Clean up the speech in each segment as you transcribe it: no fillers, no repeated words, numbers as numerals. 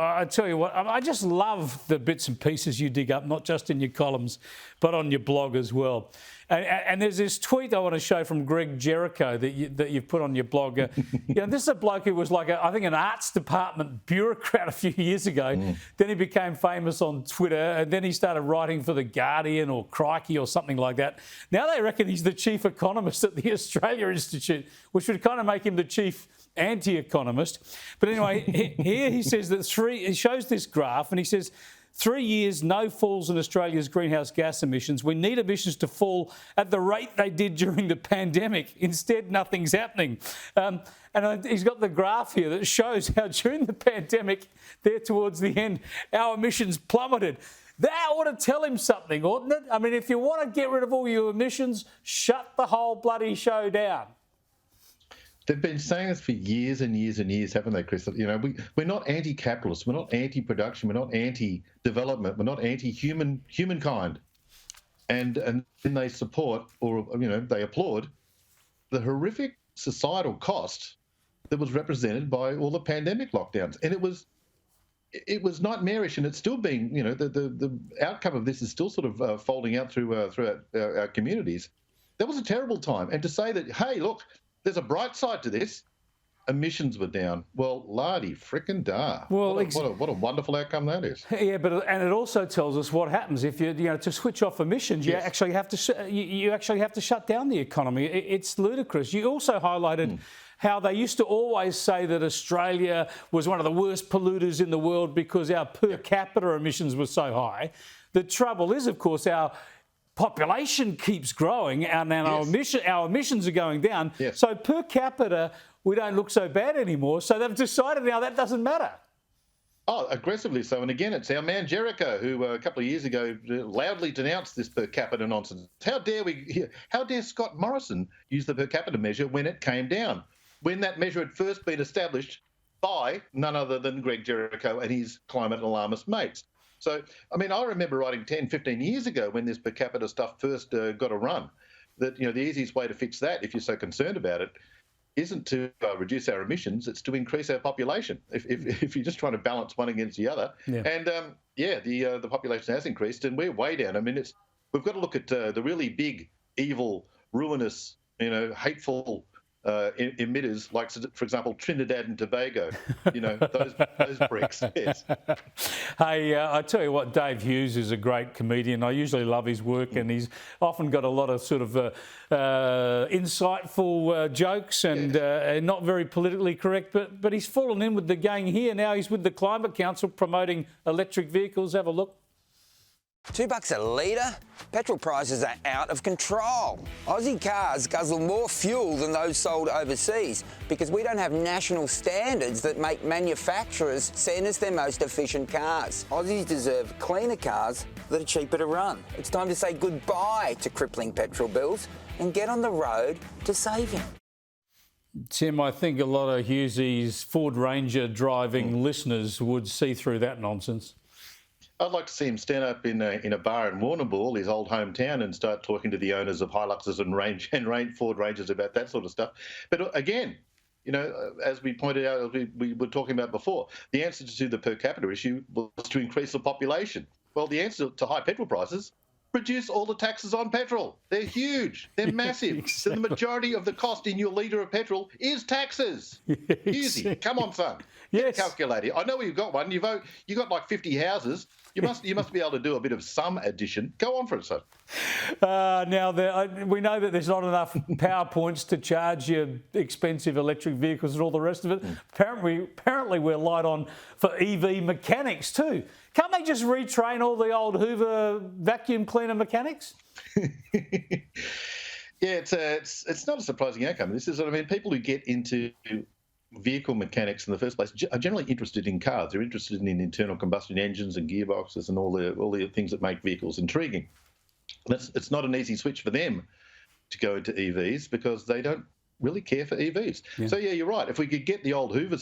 I tell you what, I just love the bits and pieces you dig up, not just in your columns, but on your blog as well. And there's this tweet I want to show from Greg Jericho that you've put on your blog. This is a bloke who was like, I think, an arts department bureaucrat a few years ago. Then he became famous on Twitter, and then he started writing for The Guardian or Crikey or something like that. Now they reckon he's the chief economist at the Australia Institute, which would kind of make him the chief anti-economist. But anyway, here he says that he shows this graph and he says 3 years, no falls in Australia's greenhouse gas emissions. We need emissions to fall at the rate they did during the pandemic. Instead, nothing's happening. And he's got the graph here that shows how during the pandemic, there towards the end, our emissions plummeted. That ought to tell him something, oughtn't it? I mean, if you want to get rid of all your emissions, shut the whole bloody show down. They've been saying this for years and years and years, haven't they, Chris? You know, we're not anti-capitalist, we're not anti-production, we're not anti-development, we're not anti-humankind. And then they support, or, you know, they applaud the horrific societal cost that was represented by all the pandemic lockdowns. And it was nightmarish, and it's still being, you know, the outcome of this is still sort of folding out through our communities. That was a terrible time. And to say that, hey, look, there's a bright side to this. Emissions were down. Well, lardy frickin' da. Well, what a wonderful outcome that is. Yeah, and it also tells us what happens if you to switch off emissions. You actually have to shut down the economy. It's ludicrous. You also highlighted how they used to always say that Australia was one of the worst polluters in the world because our per capita emissions were so high. The trouble is, of course, our population keeps growing and our emissions are going down. Yes. So per capita, we don't look so bad anymore. So they've decided now that doesn't matter. Oh, aggressively so. And again, it's our man Jericho who a couple of years ago loudly denounced this per capita nonsense. How dare Scott Morrison use the per capita measure when it came down, when that measure had first been established by none other than Greg Jericho and his climate alarmist mates. So, I mean, I remember writing 10, 15 years ago when this per capita stuff first got a run, that, you know, the easiest way to fix that, if you're so concerned about it, isn't to reduce our emissions, it's to increase our population, if you're just trying to balance one against the other. Yeah. And, the population has increased and we're way down. I mean, we've got to look at the really big, evil, ruinous, you know, hateful emitters, like, for example, Trinidad and Tobago, you know, those bricks. Yes. Hey, I tell you what, Dave Hughes is a great comedian. I usually love his work, and he's often got a lot of sort of insightful jokes and not very politically correct, but he's fallen in with the gang here. Now he's with the Climate Council promoting electric vehicles. Have a look. $2 a litre? Petrol prices are out of control. Aussie cars guzzle more fuel than those sold overseas because we don't have national standards that make manufacturers send us their most efficient cars. Aussies deserve cleaner cars that are cheaper to run. It's time to say goodbye to crippling petrol bills and get on the road to saving. Tim, I think a lot of Hughesy's Ford Ranger driving listeners would see through that nonsense. I'd like to see him stand up in a bar in Warrnambool, his old hometown, and start talking to the owners of Hiluxes and Ford Rangers about that sort of stuff. But again, you know, as we pointed out, as we were talking about before, the answer to the per capita issue was to increase the population. Well, the answer to high petrol prices, reduce all the taxes on petrol. They're huge. They're massive. Exactly. So the majority of the cost in your litre of petrol is taxes. Easy. Come on, son. Yes. Calculator. I know you've got one. You got like 50 houses. You must be able to do a bit of sum addition. Go on for it, son. Now, we know that there's not enough power points to charge your expensive electric vehicles and all the rest of it. Apparently we're light on for EV mechanics too. Can't they just retrain all the old Hoover vacuum cleaner mechanics? Yeah, it's not a surprising outcome. This is, I mean, people who get into vehicle mechanics in the first place are generally interested in cars. They're interested in internal combustion engines and gearboxes and all the things that make vehicles intriguing. It's not an easy switch for them to go into EVs because they don't really care for EVs. So yeah, you're right. If we could get the old Hoover,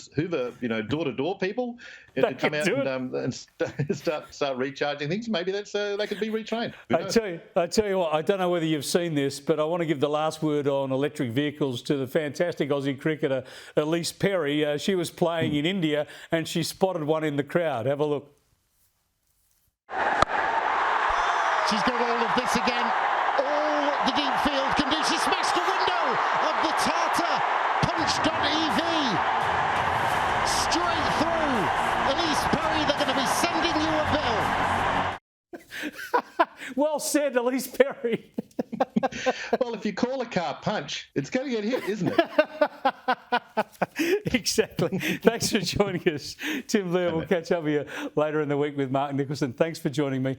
door-to-door people to come out and start recharging things, maybe they could be retrained. I tell you what, I don't know whether you've seen this, but I want to give the last word on electric vehicles to the fantastic Aussie cricketer Elise Perry. She was playing in India and she spotted one in the crowd. Have a look. She's got all of this again. All the deep field can do. She smashed the window of the Tata Punch.EV. Straight through. Elise Perry, they're going to be sending you a bill. Well said, Elise Perry. Well, if you call a car Punch, it's going to get hit, isn't it? Exactly. Thanks for joining us, Tim Lear. We'll catch up with you later in the week with Mark Nicholson. Thanks for joining me.